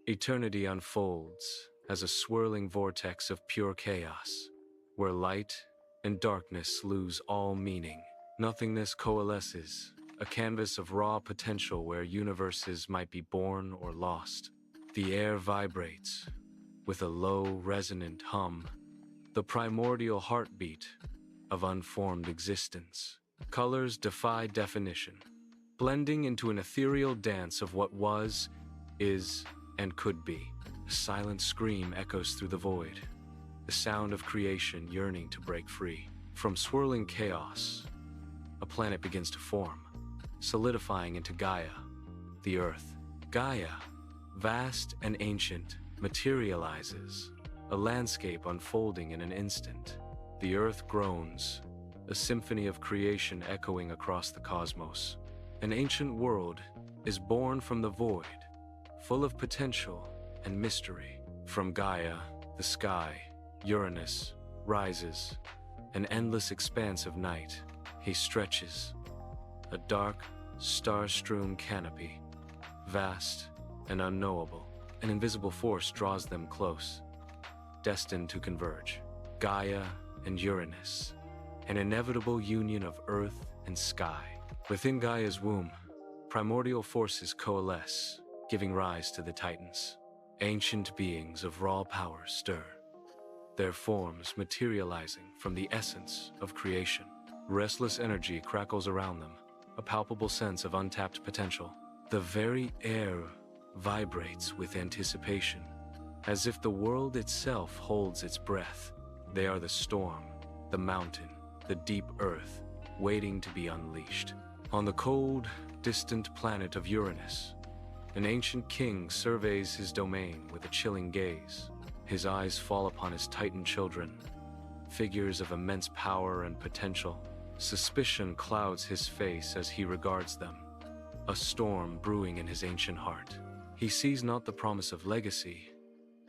Eternity unfolds as a swirling vortex of pure chaos, where light and darkness lose all meaning. Nothingness coalesces, a canvas of raw potential where universes might be born or lost. The air vibrates with a low, resonant hum, the primordial heartbeat of unformed existence. Colors defy definition, blending into an ethereal dance of what was, is, and could be. A silent scream echoes through the void, the sound of creation yearning to break free. From swirling chaos, a planet begins to form, solidifying into Gaia, the Earth. Gaia, vast and ancient, materializes, a landscape unfolding in an instant. The Earth groans, a symphony of creation echoing across the cosmos. An ancient world is born from the void, full of potential and mystery. From Gaia, the sky, Uranus, rises, an endless expanse of night. He stretches, a dark, star-strewn canopy, vast and unknowable. An invisible force draws them close, destined to converge. Gaia and Uranus, an inevitable union of earth and sky. Within Gaia's womb, primordial forces coalesce, giving rise to the Titans. Ancient beings of raw power stir, their forms materializing from the essence of creation. Restless energy crackles around them, a palpable sense of untapped potential. The very air vibrates with anticipation, as if the world itself holds its breath. They are the storm, the mountain, the deep earth, waiting to be unleashed. On the cold, distant planet of Uranus, an ancient king surveys his domain with a chilling gaze. His eyes fall upon his Titan children, figures of immense power and potential. Suspicion clouds his face as he regards them, a storm brewing in his ancient heart. He sees not the promise of legacy,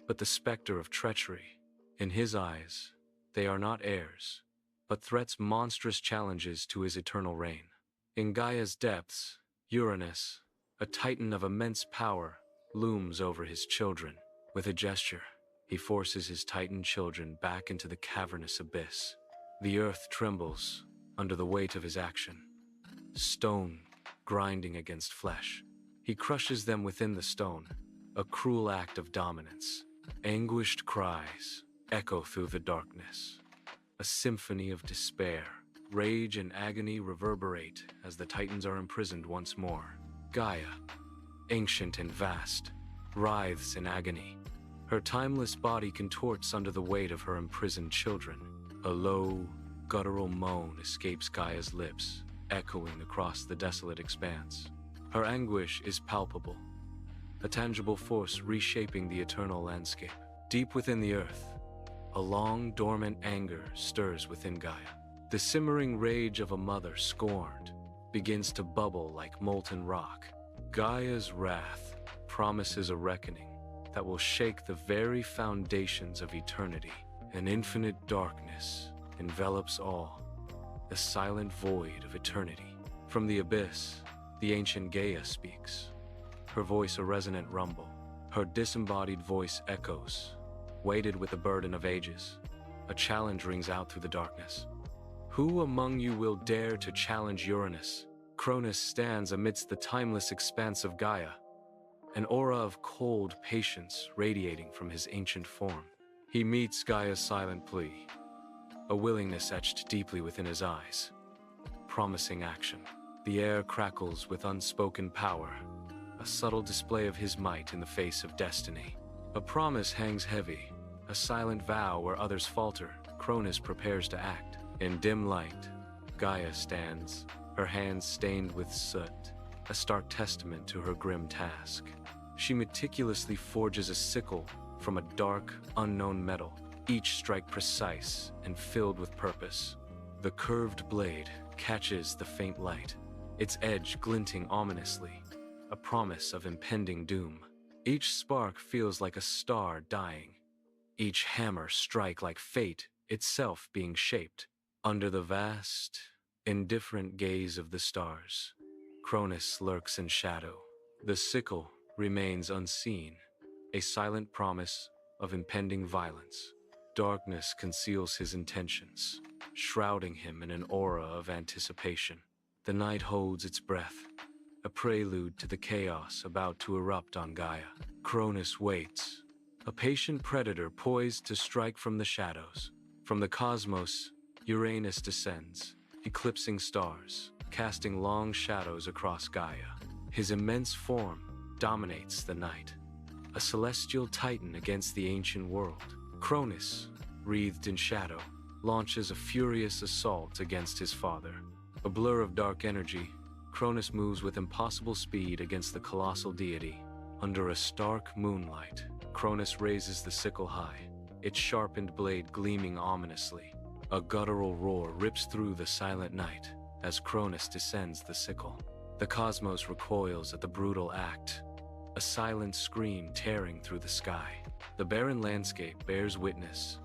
but the specter of treachery. In his eyes, they are not heirs, but threats monstrous challenges to his eternal reign. In Gaia's depths, Uranus, a titan of immense power, looms over his children. With a gesture, he forces his Titan children back into the cavernous abyss. The earth trembles under the weight of his action, stone grinding against flesh. He crushes them within the stone, a cruel act of dominance. Anguished cries echo through the darkness, a symphony of despair. Rage and agony reverberate as the Titans are imprisoned once more. Gaia, ancient and vast, writhes in agony. Her timeless body contorts under the weight of her imprisoned children. A low, guttural moan escapes Gaia's lips, echoing across the desolate expanse. Her anguish is palpable, a tangible force reshaping the eternal landscape. Deep within the earth, a long, dormant anger stirs within Gaia. The simmering rage of a mother scorned begins to bubble like molten rock. Gaia's wrath promises a reckoning that will shake the very foundations of eternity. An infinite darkness envelops all, a silent void of eternity. From the abyss, the ancient Gaia speaks, her voice a resonant rumble. Her disembodied voice echoes, weighted with the burden of ages. A challenge rings out through the darkness. Who among you will dare to challenge Uranus? Cronus stands amidst the timeless expanse of Gaia, an aura of cold patience radiating from his ancient form. He meets Gaia's silent plea, a willingness etched deeply within his eyes, promising action. The air crackles with unspoken power, a subtle display of his might in the face of destiny. A promise hangs heavy, a silent vow where others falter. Cronus prepares to act. In dim light, Gaia stands, her hands stained with soot, a stark testament to her grim task. She meticulously forges a sickle from a dark, unknown metal, each strike precise and filled with purpose. The curved blade catches the faint light, its edge glinting ominously, a promise of impending doom. Each spark feels like a star dying, each hammer strike like fate itself being shaped. Under the vast, indifferent gaze of the stars, Cronus lurks in shadow. The sickle remains unseen, a silent promise of impending violence. Darkness conceals his intentions, shrouding him in an aura of anticipation. The night holds its breath, a prelude to the chaos about to erupt on Gaia. Cronus waits, a patient predator poised to strike from the shadows. From the cosmos, Uranus descends, eclipsing stars, casting long shadows across Gaia. His immense form dominates the night, a celestial titan against the ancient world. Cronus, wreathed in shadow, launches a furious assault against his father. A blur of dark energy, Cronus moves with impossible speed against the colossal deity. Under a stark moonlight, Cronus raises the sickle high, its sharpened blade gleaming ominously. A guttural roar rips through the silent night as Cronus descends the sickle. The cosmos recoils at the brutal act, a silent scream tearing through the sky. The barren landscape bears witness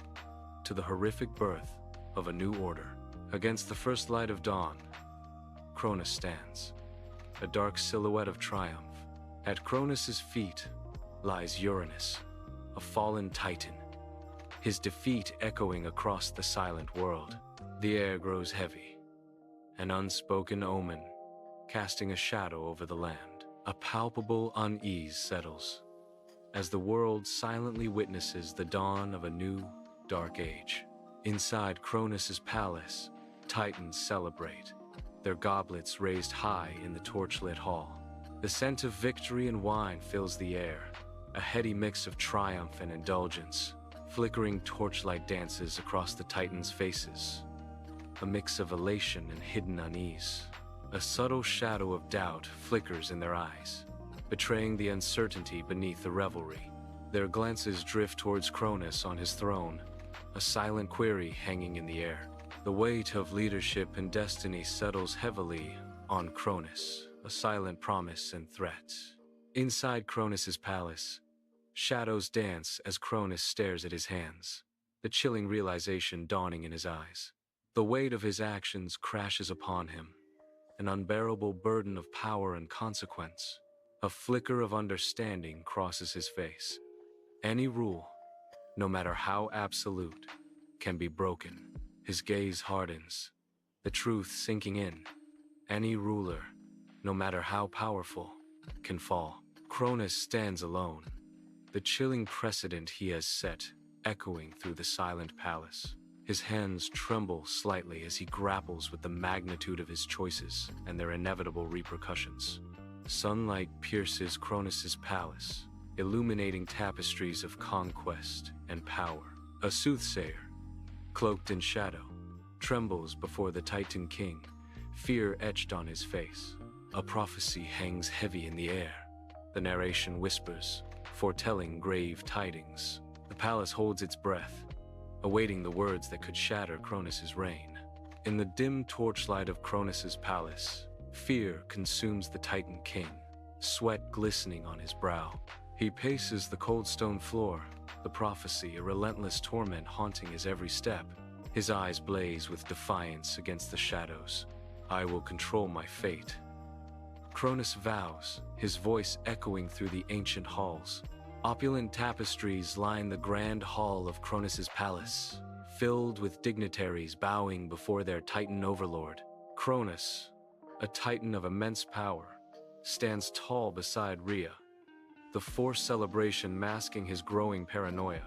to the horrific birth of a new order. Against the first light of dawn, Cronus stands, a dark silhouette of triumph. At Cronus's feet lies Uranus, a fallen titan, his defeat echoing across the silent world. The air grows heavy, an unspoken omen casting a shadow over the land. A palpable unease settles as the world silently witnesses the dawn of a new, dark age. Inside Cronus's palace, titans celebrate, their goblets raised high in the torchlit hall. The scent of victory and wine fills the air, a heady mix of triumph and indulgence. Flickering torchlight dances across the titans' faces, a mix of elation and hidden unease. A subtle shadow of doubt flickers in their eyes, betraying the uncertainty beneath the revelry. Their glances drift towards Cronus on his throne, a silent query hanging in the air. The weight of leadership and destiny settles heavily on Cronus, a silent promise and threat. Inside Cronus's palace, shadows dance as Cronus stares at his hands, the chilling realization dawning in his eyes. The weight of his actions crashes upon him, an unbearable burden of power and consequence. A flicker of understanding crosses his face. Any rule, no matter how absolute, can be broken. His gaze hardens, the truth sinking in. Any ruler, no matter how powerful, can fall. Cronus stands alone, the chilling precedent he has set echoing through the silent palace. His hands tremble slightly as he grapples with the magnitude of his choices and their inevitable repercussions. Sunlight pierces Cronus's palace, illuminating tapestries of conquest and power. A soothsayer, cloaked in shadow, trembles before the Titan King, fear etched on his face. A prophecy hangs heavy in the air. The narration whispers, foretelling grave tidings. The palace holds its breath, awaiting the words that could shatter Cronus's reign. In the dim torchlight of Cronus's palace, fear consumes the Titan King, sweat glistening on his brow. He paces the cold stone floor, the prophecy a relentless torment haunting his every step. His eyes blaze with defiance against the shadows. I will control my fate. Cronus vows, his voice echoing through the ancient halls. Opulent tapestries line the grand hall of Cronus's palace, filled with dignitaries bowing before their Titan overlord. Cronus, a Titan of immense power, stands tall beside Rhea, the forced celebration masking his growing paranoia.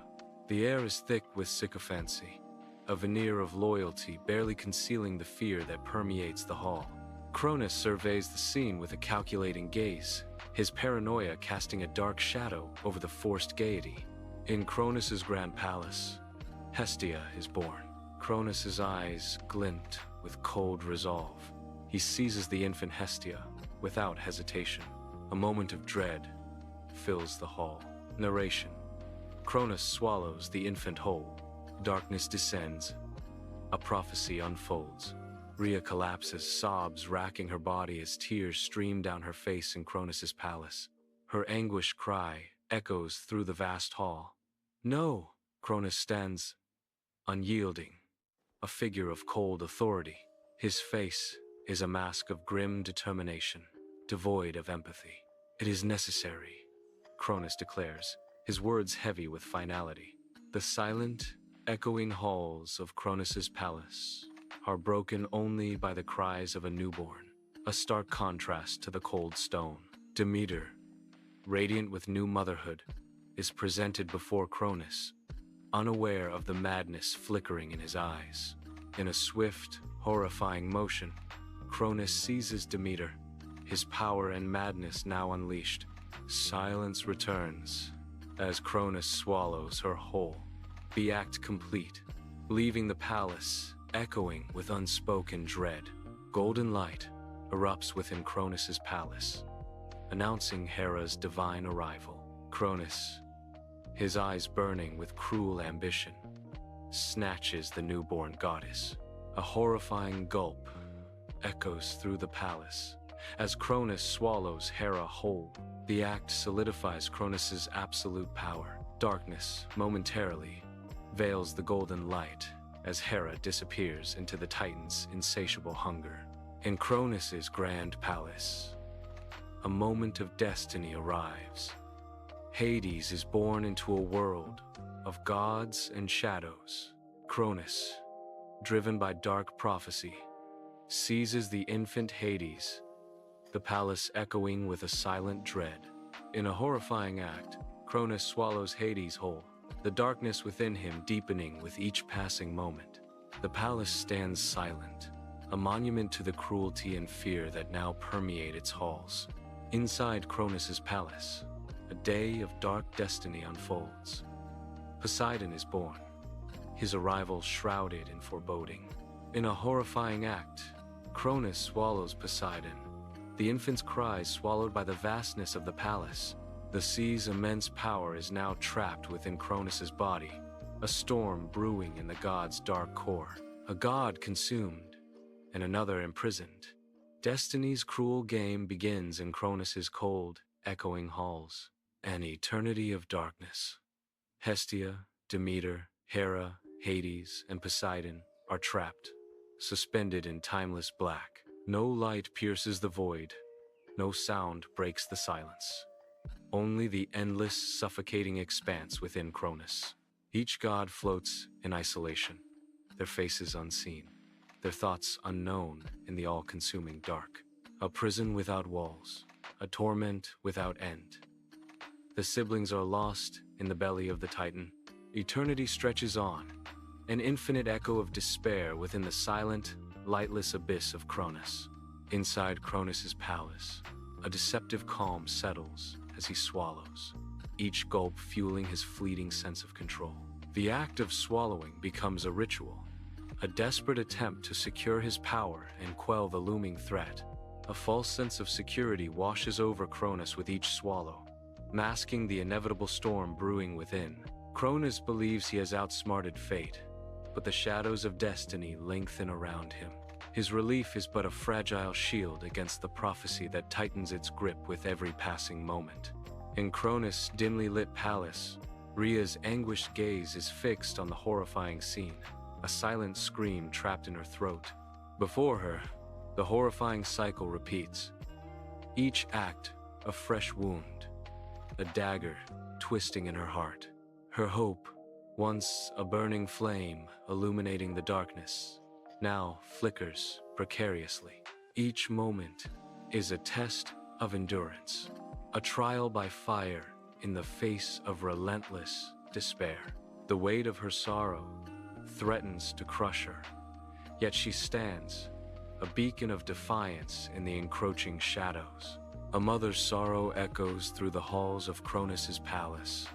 The air is thick with sycophancy, a veneer of loyalty barely concealing the fear that permeates the hall. Cronus surveys the scene with a calculating gaze, his paranoia casting a dark shadow over the forced gaiety. In Cronus's grand palace, Hestia is born. Cronus's eyes glint with cold resolve. He seizes the infant Hestia without hesitation. A moment of dread fills the hall. Narration. Cronus swallows the infant whole. Darkness descends. A prophecy unfolds. Rhea collapses, sobs racking her body as tears stream down her face in Cronus's palace. Her anguished cry echoes through the vast hall. No! Cronus stands, unyielding, a figure of cold authority. His face is a mask of grim determination, devoid of empathy. It is necessary, Cronus declares, his words heavy with finality. The silent, echoing halls of Cronus's palace are broken only by the cries of a newborn, a stark contrast to the cold stone. Demeter, radiant with new motherhood, is presented before Cronus, unaware of the madness flickering in his eyes. In a swift, horrifying motion, Cronus seizes Demeter, his power and madness now unleashed. Silence returns as Cronus swallows her whole, the act complete, leaving the palace echoing with unspoken dread. Golden light erupts within Cronus's palace, announcing Hera's divine arrival. Cronus, his eyes burning with cruel ambition, snatches the newborn goddess. A horrifying gulp echoes through the palace as Cronus swallows Hera whole. The act solidifies Cronus's absolute power. Darkness, momentarily, veils the golden light as Hera disappears into the Titan's insatiable hunger. In Cronus's grand palace, a moment of destiny arrives. Hades is born into a world of gods and shadows. Cronus, driven by dark prophecy, seizes the infant Hades, the palace echoing with a silent dread. In a horrifying act, Cronus swallows Hades whole, the darkness within him deepening with each passing moment. The palace stands silent, a monument to the cruelty and fear that now permeate its halls. Inside Cronus's palace, a day of dark destiny unfolds. Poseidon is born, his arrival shrouded in foreboding. In a horrifying act, Cronus swallows Poseidon, the infant's cries swallowed by the vastness of the palace. The sea's immense power is now trapped within Cronus's body, a storm brewing in the god's dark core. A god consumed, and another imprisoned. Destiny's cruel game begins in Cronus's cold, echoing halls. An eternity of darkness. Hestia, Demeter, Hera, Hades, and Poseidon are trapped, suspended in timeless black. No light pierces the void, no sound breaks the silence. Only the endless, suffocating expanse within Cronus. Each god floats in isolation, their faces unseen, their thoughts unknown in the all-consuming dark. A prison without walls, a torment without end. The siblings are lost in the belly of the Titan. Eternity stretches on, an infinite echo of despair within the silent, lightless abyss of Cronus. Inside Cronus's palace, a deceptive calm settles as he swallows, each gulp fueling his fleeting sense of control. The act of swallowing becomes a ritual, a desperate attempt to secure his power and quell the looming threat. A false sense of security washes over Cronus with each swallow, masking the inevitable storm brewing within. Cronus believes he has outsmarted fate, but the shadows of destiny lengthen around him. His relief is but a fragile shield against the prophecy that tightens its grip with every passing moment. In Cronus' dimly lit palace, Rhea's anguished gaze is fixed on the horrifying scene, a silent scream trapped in her throat. Before her, the horrifying cycle repeats. Each act, a fresh wound, a dagger twisting in her heart. Her hope, once a burning flame illuminating the darkness, now flickers precariously. Each moment is a test of endurance, a trial by fire in the face of relentless despair. The weight of her sorrow threatens to crush her, yet she stands, a beacon of defiance in the encroaching shadows. A mother's sorrow echoes through the halls of Cronus's palace,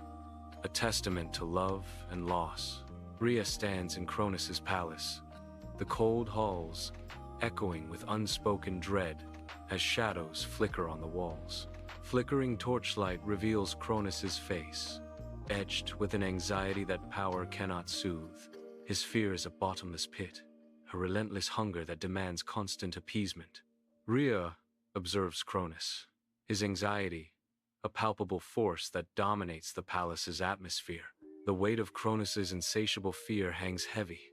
a testament to love and loss. Rhea stands in Cronus's palace, the cold halls echoing with unspoken dread as shadows flicker on the walls. Flickering torchlight reveals Cronus's face, etched with an anxiety that power cannot soothe. His fear is a bottomless pit, a relentless hunger that demands constant appeasement. Rhea observes Cronus, his anxiety, a palpable force that dominates the palace's atmosphere. The weight of Cronus's insatiable fear hangs heavy,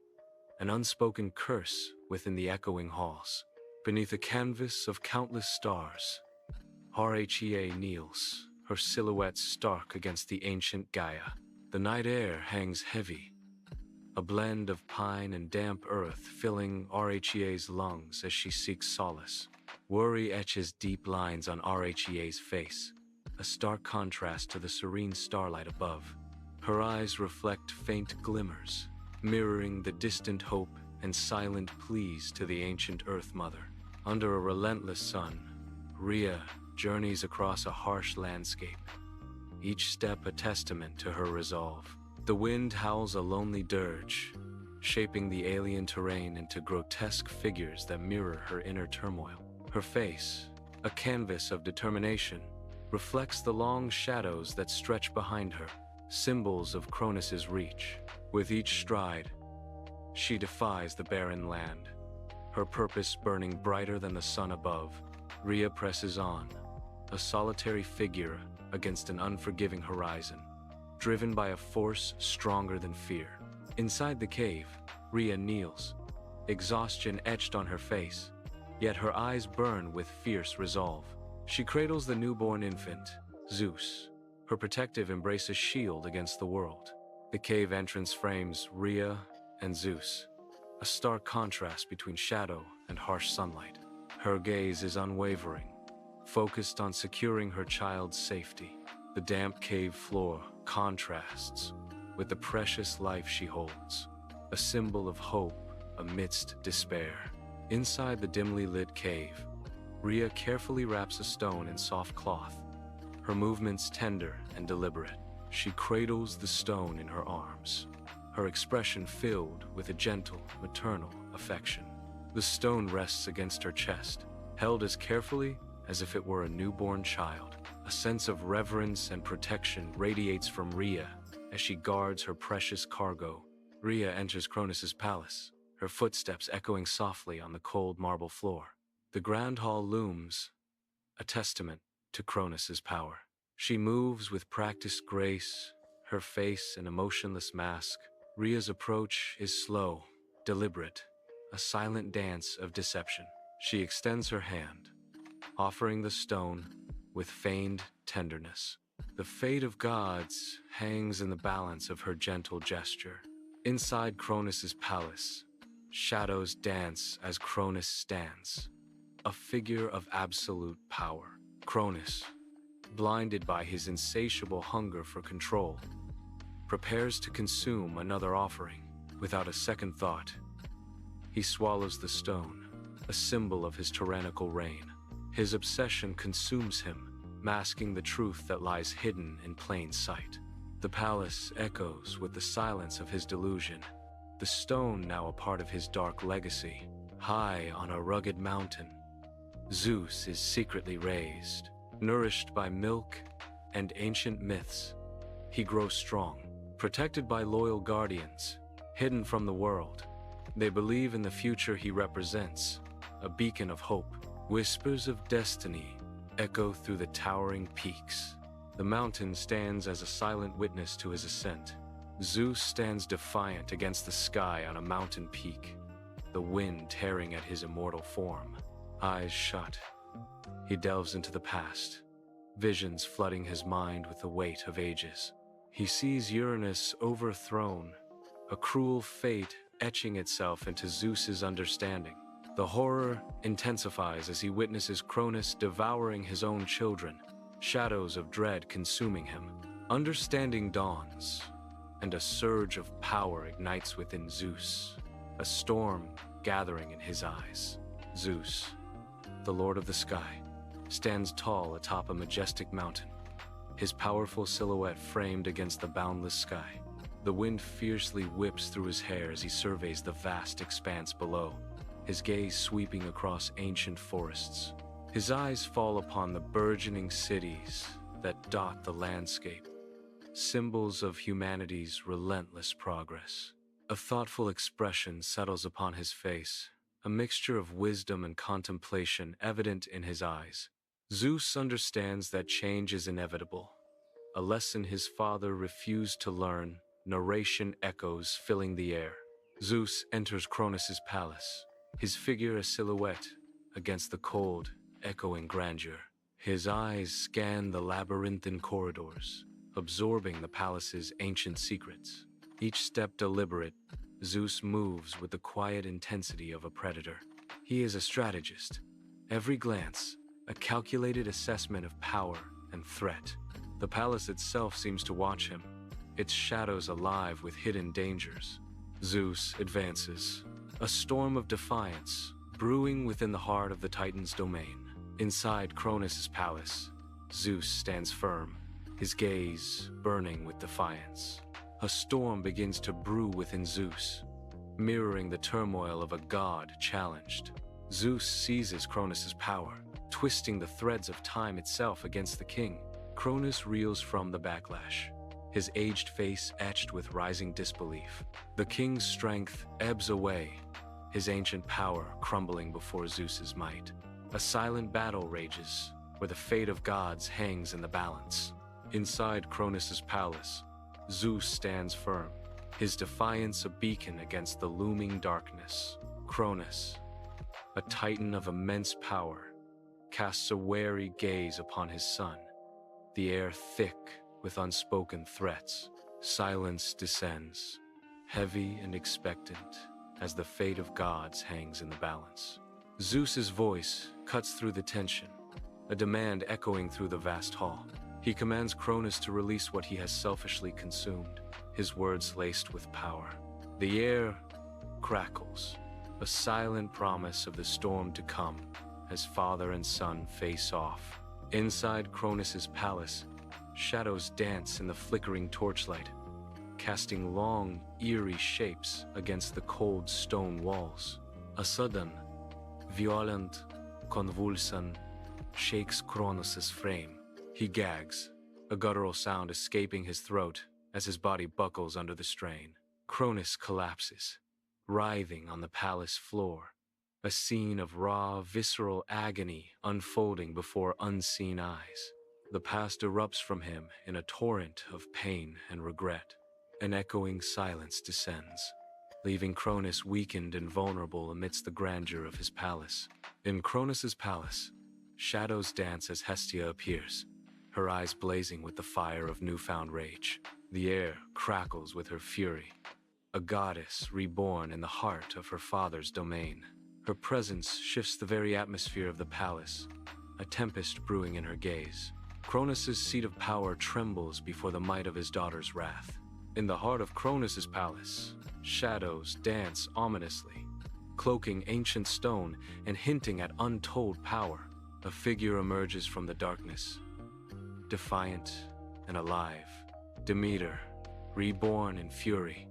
an unspoken curse within the echoing halls. Beneath a canvas of countless stars, Rhea kneels, her silhouette stark against the ancient Gaia. The night air hangs heavy, a blend of pine and damp earth filling RHEA's lungs as she seeks solace. Worry etches deep lines on RHEA's face, a stark contrast to the serene starlight above. Her eyes reflect faint glimmers, mirroring the distant hope and silent pleas to the ancient Earth Mother. Under a relentless sun, Rhea journeys across a harsh landscape, each step a testament to her resolve. The wind howls a lonely dirge, shaping the alien terrain into grotesque figures that mirror her inner turmoil. Her face, a canvas of determination, reflects the long shadows that stretch behind her, symbols of Cronus's reach. With each stride, she defies the barren land, her purpose burning brighter than the sun above. Rhea presses on, a solitary figure against an unforgiving horizon, driven by a force stronger than fear. Inside the cave, Rhea kneels, exhaustion etched on her face, yet her eyes burn with fierce resolve. She cradles the newborn infant, Zeus, her protective embrace a shield against the world. The cave entrance frames Rhea and Zeus, a stark contrast between shadow and harsh sunlight. Her gaze is unwavering, focused on securing her child's safety. The damp cave floor contrasts with the precious life she holds, a symbol of hope amidst despair. Inside the dimly lit cave, Rhea carefully wraps a stone in soft cloth, her movements tender and deliberate. She cradles the stone in her arms, her expression filled with a gentle, maternal affection. The stone rests against her chest, held as carefully as if it were a newborn child. A sense of reverence and protection radiates from Rhea as she guards her precious cargo. Rhea enters Cronus's palace, her footsteps echoing softly on the cold marble floor. The grand hall looms, a testament to Cronus's power. She moves with practiced grace, her face an emotionless mask. Rhea's approach is slow, deliberate, a silent dance of deception. She extends her hand, offering the stone with feigned tenderness. The fate of gods hangs in the balance of her gentle gesture. Inside Cronus's palace, shadows dance as Cronus stands, a figure of absolute power. Cronus, blinded by his insatiable hunger for control, prepares to consume another offering. Without a second thought, he swallows the stone, a symbol of his tyrannical reign. His obsession consumes him, masking the truth that lies hidden in plain sight. The palace echoes with the silence of his delusion, the stone now a part of his dark legacy. High on a rugged mountain, Zeus is secretly raised. Nourished by milk and ancient myths, he grows strong, protected by loyal guardians, hidden from the world. They believe in the future he represents, a beacon of hope. Whispers of destiny echo through the towering peaks. The mountain stands as a silent witness to his ascent. Zeus stands defiant against the sky on a mountain peak, the wind tearing at his immortal form. Eyes shut, he delves into the past, visions flooding his mind with the weight of ages. He sees Uranus overthrown, a cruel fate etching itself into Zeus's understanding. The horror intensifies as he witnesses Cronus devouring his own children, shadows of dread consuming him. Understanding dawns, and a surge of power ignites within Zeus, a storm gathering in his eyes. Zeus, the Lord of the Sky, stands tall atop a majestic mountain, his powerful silhouette framed against the boundless sky. The wind fiercely whips through his hair as he surveys the vast expanse below, his gaze sweeping across ancient forests. His eyes fall upon the burgeoning cities that dot the landscape, symbols of humanity's relentless progress. A thoughtful expression settles upon his face, a mixture of wisdom and contemplation evident in his eyes. Zeus understands that change is inevitable, a lesson his father refused to learn. Narration echoes filling the air. Zeus enters Cronus's palace, his figure a silhouette against the cold, echoing grandeur. His eyes scan the labyrinthine corridors, absorbing the palace's ancient secrets. Each step deliberate, Zeus moves with the quiet intensity of a predator. He is a strategist. Every glance, a calculated assessment of power and threat. The palace itself seems to watch him, its shadows alive with hidden dangers. Zeus advances, a storm of defiance brewing within the heart of the Titan's domain. Inside Cronus' palace, Zeus stands firm, his gaze burning with defiance. A storm begins to brew within Zeus, mirroring the turmoil of a god challenged. Zeus seizes Cronus' power, twisting the threads of time itself against the king. Cronus reels from the backlash, his aged face etched with rising disbelief. The king's strength ebbs away, his ancient power crumbling before Zeus's might. A silent battle rages, where the fate of gods hangs in the balance. Inside Cronus' palace, Zeus stands firm, his defiance a beacon against the looming darkness. Cronus, a titan of immense power, casts a wary gaze upon his son, the air thick with unspoken threats. Silence descends, heavy and expectant, as the fate of gods hangs in the balance. Zeus's voice cuts through the tension, a demand echoing through the vast hall. He commands Cronus to release what he has selfishly consumed, his words laced with power. The air crackles, a silent promise of the storm to come as father and son face off. Inside Cronus' palace, shadows dance in the flickering torchlight, casting long, eerie shapes against the cold stone walls. A sudden, violent convulsion shakes Cronus' frame. He gags, a guttural sound escaping his throat as his body buckles under the strain. Cronus collapses, writhing on the palace floor, a scene of raw, visceral agony unfolding before unseen eyes. The past erupts from him in a torrent of pain and regret. An echoing silence descends, leaving Cronus weakened and vulnerable amidst the grandeur of his palace. In Cronus' palace, shadows dance as Hestia appears, her eyes blazing with the fire of newfound rage. The air crackles with her fury, a goddess reborn in the heart of her father's domain. Her presence shifts the very atmosphere of the palace, a tempest brewing in her gaze. Cronus' seat of power trembles before the might of his daughter's wrath. In the heart of Cronus' palace, shadows dance ominously, cloaking ancient stone and hinting at untold power. A figure emerges from the darkness, defiant and alive. Demeter, reborn in fury,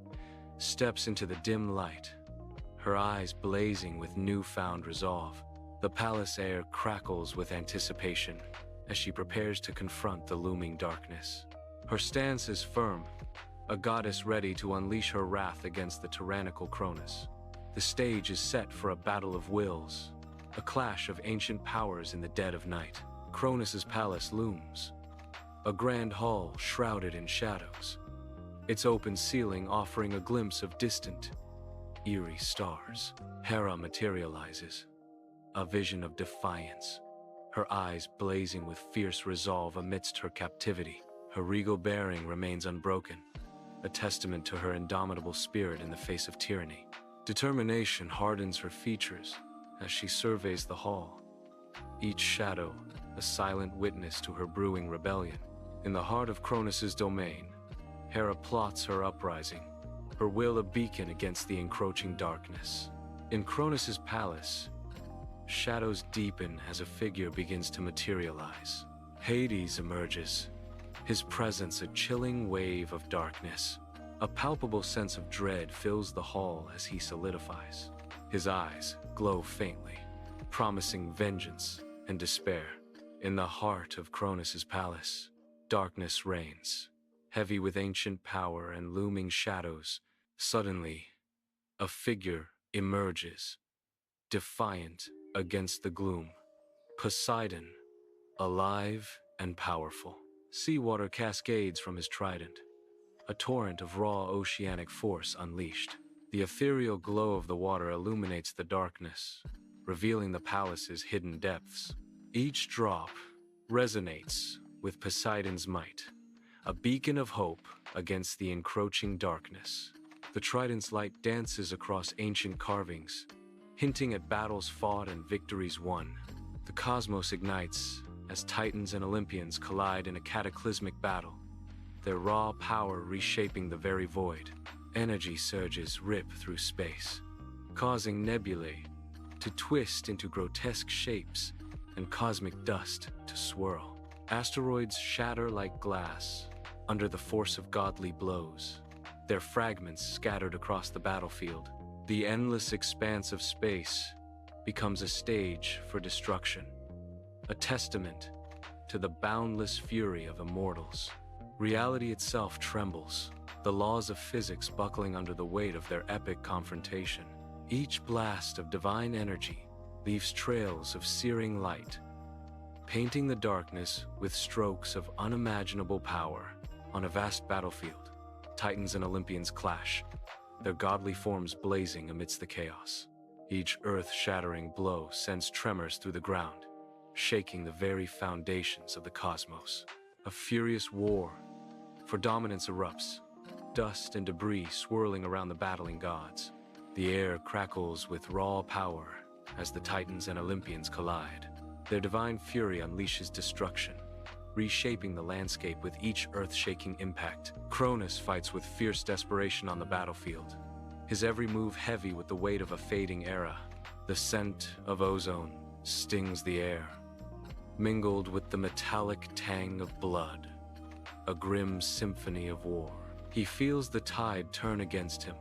steps into the dim light, her eyes blazing with newfound resolve. The palace air crackles with anticipation as she prepares to confront the looming darkness. Her stance is firm, a goddess ready to unleash her wrath against the tyrannical Cronus. The stage is set for a battle of wills, a clash of ancient powers in the dead of night. Cronus' palace looms, a grand hall shrouded in shadows, its open ceiling offering a glimpse of distant, eerie stars. Hera materializes, a vision of defiance, her eyes blazing with fierce resolve amidst her captivity. Her regal bearing remains unbroken, a testament to her indomitable spirit in the face of tyranny. Determination hardens her features as she surveys the hall, each shadow a silent witness to her brewing rebellion. In the heart of Cronus' domain, Hera plots her uprising, her will a beacon against the encroaching darkness. In Cronus' palace, shadows deepen as a figure begins to materialize. Hades emerges, his presence a chilling wave of darkness. A palpable sense of dread fills the hall as he solidifies. His eyes glow faintly, promising vengeance and despair. In the heart of Cronus' palace, darkness reigns, heavy with ancient power and looming shadows. Suddenly, a figure emerges, defiant against the gloom. Poseidon, alive and powerful. Seawater cascades from his trident, a torrent of raw oceanic force unleashed. The ethereal glow of the water illuminates the darkness, revealing the palace's hidden depths. Each drop, resonates with Poseidon's might, a beacon of hope against the encroaching darkness. The trident's light dances across ancient carvings, hinting at battles fought and victories won. The cosmos ignites as Titans and Olympians collide in a cataclysmic battle, their raw power reshaping the very void. Energy surges rip through space, causing nebulae to twist into grotesque shapes and cosmic dust to swirl. Asteroids shatter like glass under the force of godly blows, their fragments scattered across the battlefield. The endless expanse of space becomes a stage for destruction, a testament to the boundless fury of immortals. Reality itself trembles, the laws of physics buckling under the weight of their epic confrontation. Each blast of divine energy leaves trails of searing light, painting the darkness with strokes of unimaginable power. On a vast battlefield, Titans and Olympians clash, their godly forms blazing amidst the chaos. Each earth-shattering blow sends tremors through the ground, shaking the very foundations of the cosmos. A furious war for dominance erupts, dust and debris swirling around the battling gods. The air crackles with raw power as the Titans and Olympians collide. Their divine fury unleashes destruction, reshaping the landscape with each earth-shaking impact. Cronus fights with fierce desperation on the battlefield, his every move heavy with the weight of a fading era. The scent of ozone stings the air, mingled with the metallic tang of blood, a grim symphony of war. He feels the tide turn against him,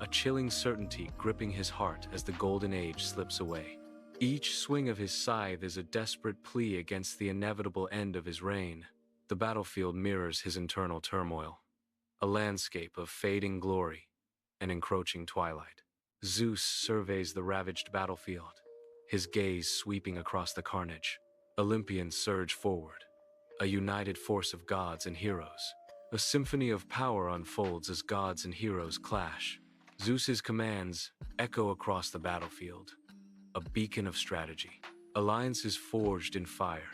a chilling certainty gripping his heart as the golden age slips away. Each swing of his scythe is a desperate plea against the inevitable end of his reign. The battlefield mirrors his internal turmoil, a landscape of fading glory and encroaching twilight. Zeus surveys the ravaged battlefield, his gaze sweeping across the carnage. Olympians surge forward, a united force of gods and heroes. A symphony of power unfolds as gods and heroes clash. Zeus's commands echo across the battlefield, a beacon of strategy. Alliances forged in fire,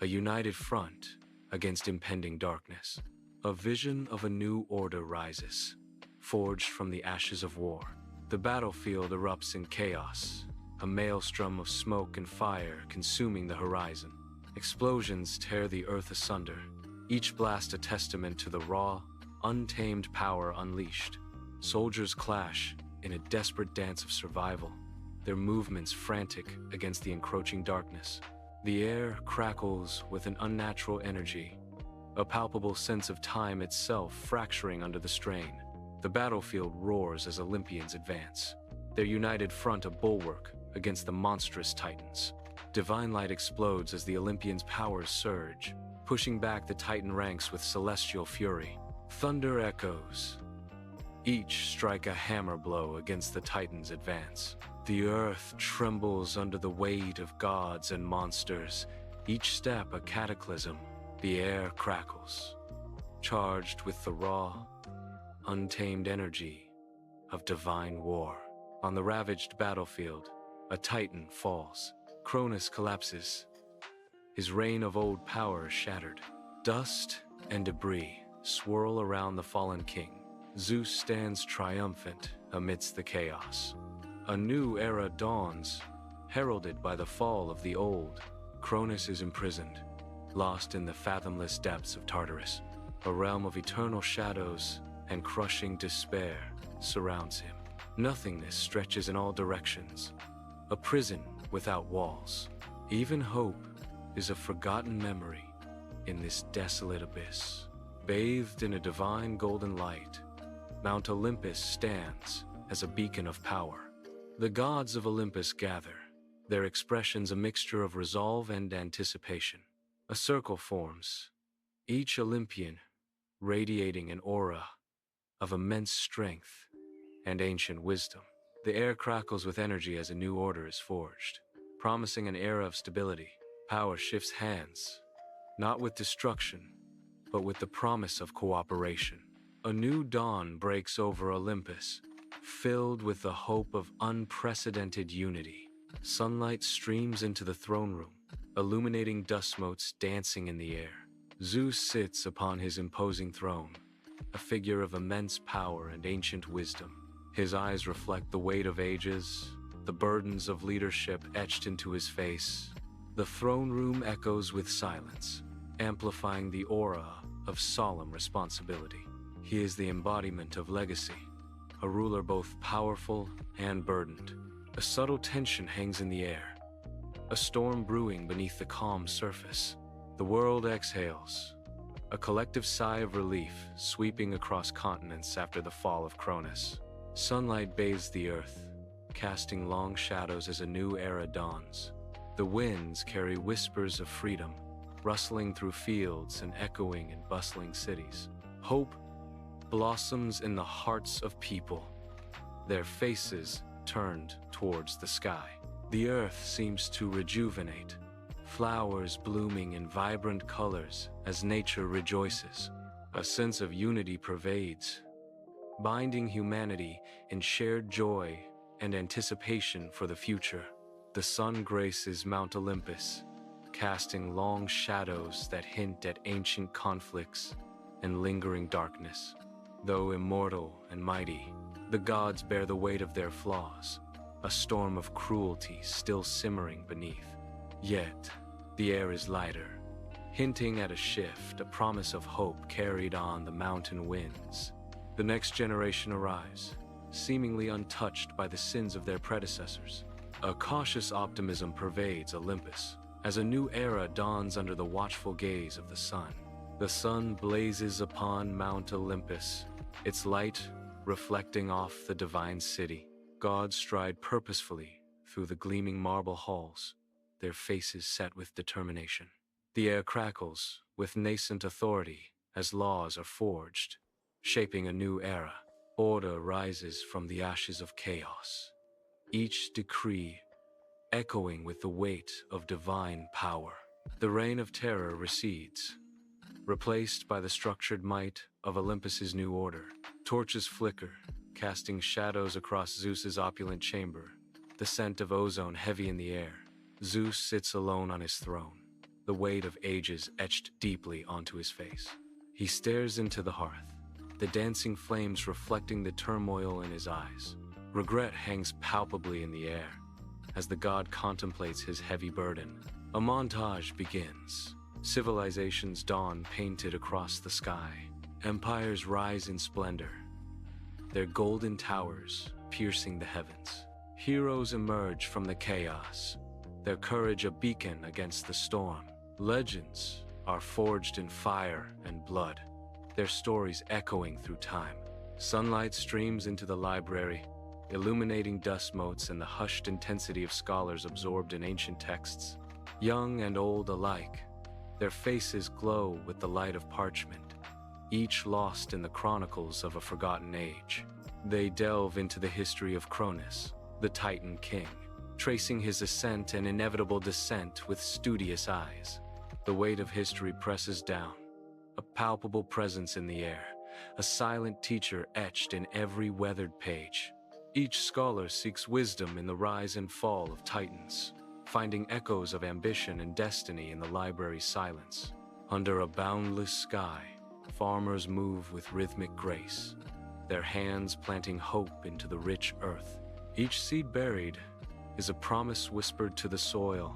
a united front against impending darkness. A vision of a new order rises, forged from the ashes of war. The battlefield erupts in chaos, a maelstrom of smoke and fire consuming the horizon. Explosions tear the earth asunder, each blast a testament to the raw, untamed power unleashed. Soldiers clash in a desperate dance of survival, their movements frantic against the encroaching darkness. The air crackles with an unnatural energy, a palpable sense of time itself fracturing under the strain. The battlefield roars as Olympians advance, their united front a bulwark against the monstrous Titans. Divine light explodes as the Olympians' powers surge, pushing back the Titan ranks with celestial fury. Thunder echoes, each strike a hammer blow against the Titans' advance. The earth trembles under the weight of gods and monsters, each step a cataclysm. The air crackles, charged with the raw, untamed energy of divine war. On the ravaged battlefield, a Titan falls. Cronus collapses, his reign of old power shattered. Dust and debris swirl around the fallen king. Zeus stands triumphant amidst the chaos. A new era dawns, heralded by the fall of the old. Cronus is imprisoned, lost in the fathomless depths of Tartarus. A realm of eternal shadows and crushing despair surrounds him. Nothingness stretches in all directions, a prison without walls. Even hope is a forgotten memory in this desolate abyss. Bathed in a divine golden light, Mount Olympus stands as a beacon of power. The gods of Olympus gather, their expressions a mixture of resolve and anticipation. A circle forms, each Olympian radiating an aura of immense strength and ancient wisdom. The air crackles with energy as a new order is forged, promising an era of stability. Power shifts hands, not with destruction, but with the promise of cooperation. A new dawn breaks over Olympus, filled with the hope of unprecedented unity. Sunlight streams into the throne room, illuminating dust motes dancing in the air. Zeus sits upon his imposing throne, a figure of immense power and ancient wisdom. His eyes reflect the weight of ages, the burdens of leadership etched into his face. The throne room echoes with silence, amplifying the aura of solemn responsibility. He is the embodiment of legacy, a ruler both powerful and burdened. A subtle tension hangs in the air, a storm brewing beneath the calm surface. The world exhales, a collective sigh of relief sweeping across continents after the fall of Cronus. Sunlight bathes the earth, casting long shadows as a new era dawns. The winds carry whispers of freedom, rustling through fields and echoing in bustling cities. Hope blossoms in the hearts of people, their faces turned towards the sky. The earth seems to rejuvenate, flowers blooming in vibrant colors as nature rejoices. A sense of unity pervades, binding humanity in shared joy and anticipation for the future. The sun graces Mount Olympus, casting long shadows that hint at ancient conflicts and lingering darkness. Though immortal and mighty, the gods bear the weight of their flaws, a storm of cruelty still simmering beneath. Yet, the air is lighter, hinting at a shift, a promise of hope carried on the mountain winds. The next generation arrives, seemingly untouched by the sins of their predecessors. A cautious optimism pervades Olympus, as a new era dawns under the watchful gaze of the sun. The sun blazes upon Mount Olympus, its light reflecting off the divine city. Gods stride purposefully through the gleaming marble halls, their faces set with determination. The air crackles with nascent authority as laws are forged, shaping a new era. Order rises from the ashes of chaos, each decree echoing with the weight of divine power. The reign of terror recedes, replaced by the structured might of Olympus's new order. Torches flicker, casting shadows across Zeus's opulent chamber, the scent of ozone heavy in the air. Zeus sits alone on his throne, the weight of ages etched deeply onto his face. He stares into the hearth, the dancing flames reflecting the turmoil in his eyes. Regret hangs palpably in the air as the god contemplates his heavy burden. A montage begins. Civilizations dawn painted across the sky. Empires rise in splendor, their golden towers piercing the heavens. Heroes emerge from the chaos, their courage a beacon against the storm. Legends are forged in fire and blood, their stories echoing through time. Sunlight streams into the library, illuminating dust motes and the hushed intensity of scholars absorbed in ancient texts. Young and old alike, their faces glow with the light of parchment, each lost in the chronicles of a forgotten age. They delve into the history of Cronus, the Titan king, tracing his ascent and inevitable descent with studious eyes. The weight of history presses down, a palpable presence in the air, a silent teacher etched in every weathered page. Each scholar seeks wisdom in the rise and fall of titans, finding echoes of ambition and destiny in the library's silence. Under a boundless sky, farmers move with rhythmic grace, their hands planting hope into the rich earth. Each seed buried is a promise whispered to the soil,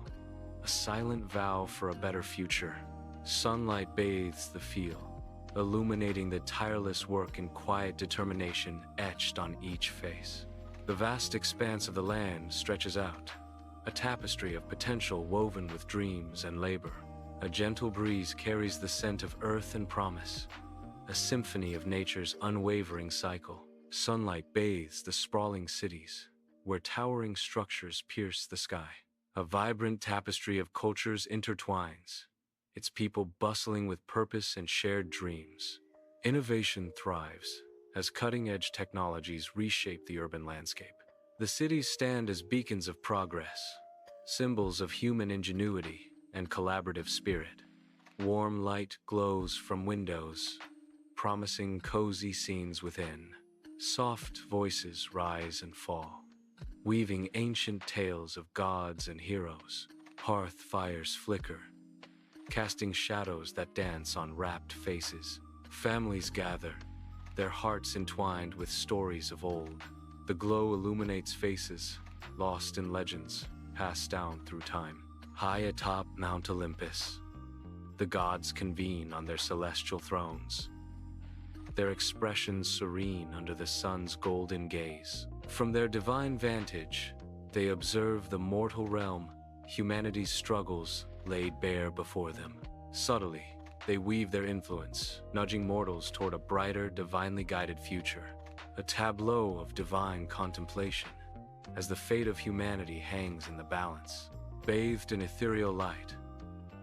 a silent vow for a better future. Sunlight bathes the field, illuminating the tireless work and quiet determination etched on each face. The vast expanse of the land stretches out, a tapestry of potential woven with dreams and labor. A gentle breeze carries the scent of earth and promise, a symphony of nature's unwavering cycle. Sunlight bathes the sprawling cities, where towering structures pierce the sky. A vibrant tapestry of cultures intertwines, its people bustling with purpose and shared dreams. Innovation thrives as cutting-edge technologies reshape the urban landscape. The cities stand as beacons of progress, symbols of human ingenuity and collaborative spirit. Warm light glows from windows, promising cozy scenes within. Soft voices rise and fall, weaving ancient tales of gods and heroes. Hearth fires flicker, casting shadows that dance on rapt faces. Families gather, their hearts entwined with stories of old. The glow illuminates faces, lost in legends, passed down through time. High atop Mount Olympus, the gods convene on their celestial thrones, their expressions serene under the sun's golden gaze. From their divine vantage, they observe the mortal realm, humanity's struggles laid bare before them. Subtly, they weave their influence, nudging mortals toward a brighter, divinely guided future. A tableau of divine contemplation, as the fate of humanity hangs in the balance. Bathed in ethereal light,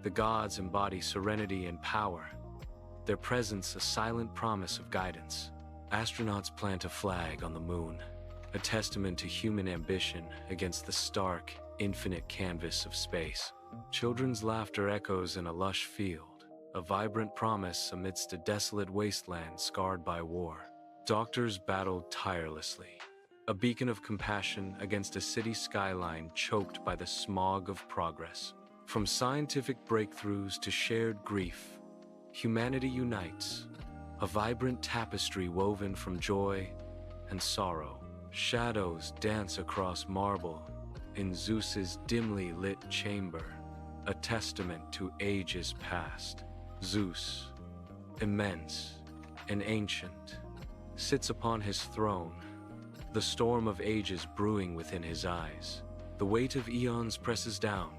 the gods embody serenity and power, their presence a silent promise of guidance. Astronauts plant a flag on the moon, a testament to human ambition against the stark, infinite canvas of space. Children's laughter echoes in a lush field, a vibrant promise amidst a desolate wasteland scarred by war. Doctors battled tirelessly, a beacon of compassion against a city skyline choked by the smog of progress. From scientific breakthroughs to shared grief, humanity unites, a vibrant tapestry woven from joy and sorrow. Shadows dance across marble in Zeus's dimly lit chamber, a testament to ages past. Zeus, immense and ancient, sits upon his throne, the storm of ages brewing within his eyes. The weight of eons presses down,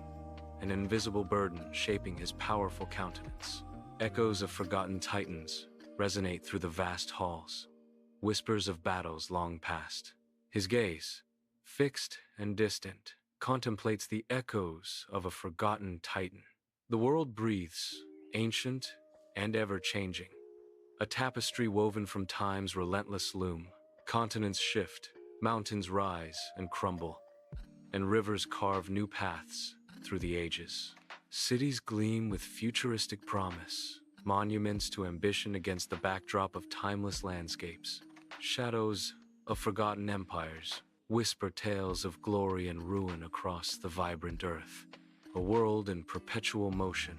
an invisible burden shaping his powerful countenance. Echoes of forgotten titans resonate through the vast halls, whispers of battles long past. His gaze, fixed and distant, contemplates the echoes of a forgotten titan. The world breathes, ancient and ever-changing, a tapestry woven from time's relentless loom. Continents shift, mountains rise and crumble, and rivers carve new paths through the ages. Cities gleam with futuristic promise, monuments to ambition against the backdrop of timeless landscapes. Shadows of forgotten empires whisper tales of glory and ruin across the vibrant earth. A world in perpetual motion,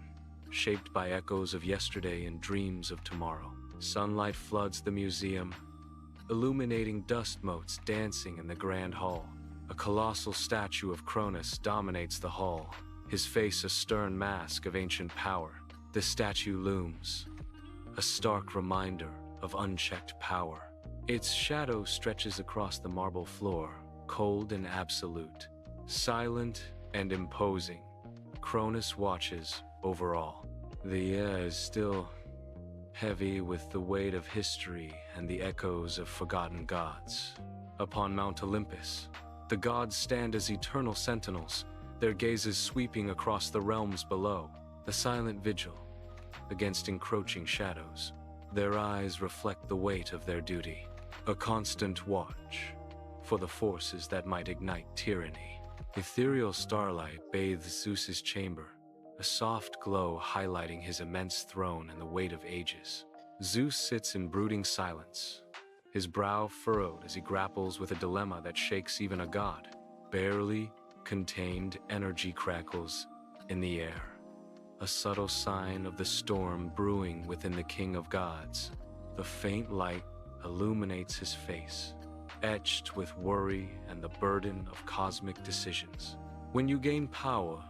shaped by echoes of yesterday and dreams of tomorrow. Sunlight floods the museum, illuminating dust motes dancing in the grand hall. A colossal statue of Cronus dominates the hall, his face a stern mask of ancient power. The statue looms, a stark reminder of unchecked power. Its shadow stretches across the marble floor, cold and absolute, silent and imposing. Cronus watches over all. The air is still heavy with the weight of history and the echoes of forgotten gods. Upon Mount Olympus, the gods stand as eternal sentinels, their gazes sweeping across the realms below, a silent vigil against encroaching shadows. Their eyes reflect the weight of their duty, a constant watch for the forces that might ignite tyranny. Ethereal starlight bathes Zeus's chamber, a soft glow highlighting his immense throne and the weight of ages. Zeus sits in brooding silence, his brow furrowed as he grapples with a dilemma that shakes even a god. Barely contained energy crackles in the air, a subtle sign of the storm brewing within the king of gods. The faint light illuminates his face, etched with worry and the burden of cosmic decisions. When you gain power,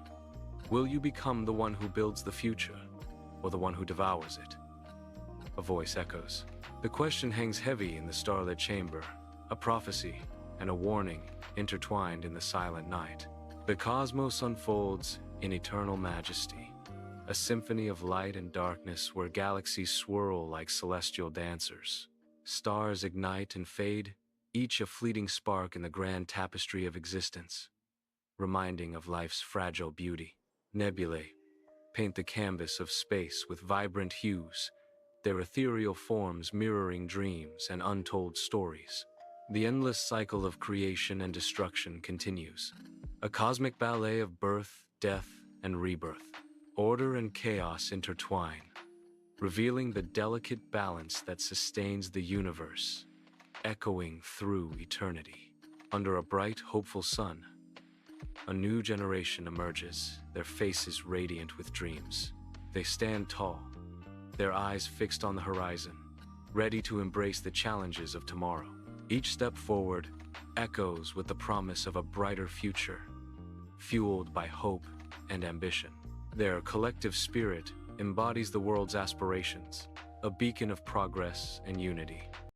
will you become the one who builds the future, or the one who devours it? A voice echoes. The question hangs heavy in the starlit chamber, a prophecy and a warning intertwined in the silent night. The cosmos unfolds in eternal majesty, a symphony of light and darkness where galaxies swirl like celestial dancers. Stars ignite and fade, each a fleeting spark in the grand tapestry of existence, reminding of life's fragile beauty. Nebulae paint the canvas of space with vibrant hues, their ethereal forms mirroring dreams and untold stories. The endless cycle of creation and destruction continues, a cosmic ballet of birth, death, and rebirth. Order and chaos intertwine, revealing the delicate balance that sustains the universe, echoing through eternity. Under a bright, hopeful sun, A new generation emerges, their faces radiant with dreams. They stand tall, their eyes fixed on the horizon, ready to embrace the challenges of tomorrow. Each step forward echoes with the promise of a brighter future, fueled by hope and ambition. Their collective spirit embodies the world's aspirations, a beacon of progress and unity.